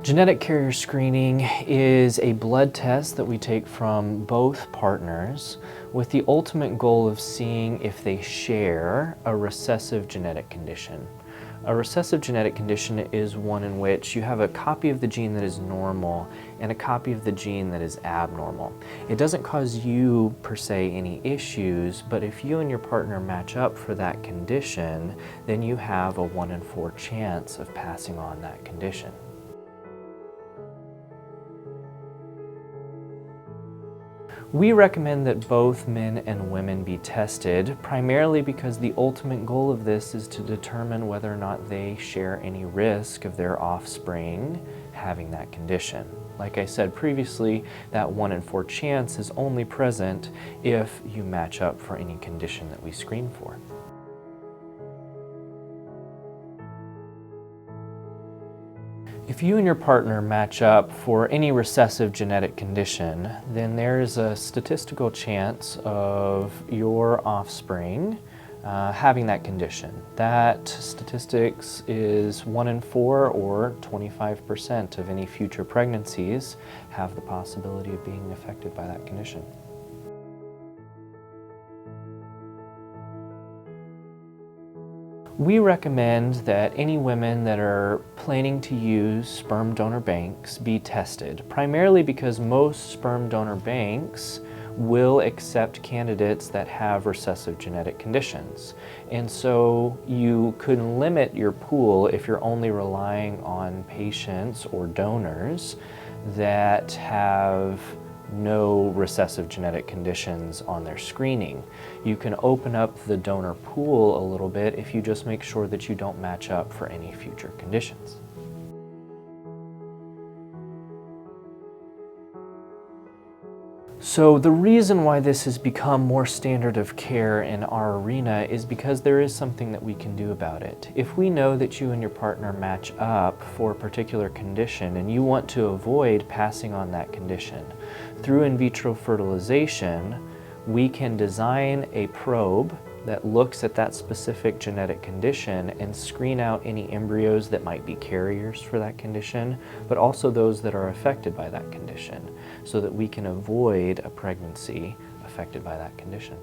Genetic carrier screening is a blood test that we take from both partners with the ultimate goal of seeing if they share a recessive genetic condition. A recessive genetic condition is one in which you have a copy of the gene that is normal and a copy of the gene that is abnormal. It doesn't cause you, per se, any issues, but if you and your partner match up for that condition, then you have a 1 in 4 chance of passing on that condition. We recommend that both men and women be tested, primarily because the ultimate goal of this is to determine whether or not they share any risk of their offspring having that condition. Like I said previously, that 1 in 4 chance is only present if you match up for any condition that we screen for. If you and your partner match up for any recessive genetic condition, then there is a statistical chance of your offspring having that condition. That statistics is 1 in 4, or 25% of any future pregnancies have the possibility of being affected by that condition. We recommend that any women that are planning to use sperm donor banks be tested, primarily because most sperm donor banks will accept candidates that have recessive genetic conditions. And so you could limit your pool if you're only relying on patients or donors that have no recessive genetic conditions on their screening. You can open up the donor pool a little bit if you just make sure that you don't match up for any future conditions. So the reason why this has become more standard of care in our arena is because there is something that we can do about it. If we know that you and your partner match up for a particular condition and you want to avoid passing on that condition, through in vitro fertilization, we can design a probe that looks at that specific genetic condition and screen out any embryos that might be carriers for that condition, but also those that are affected by that condition, so that we can avoid a pregnancy affected by that condition.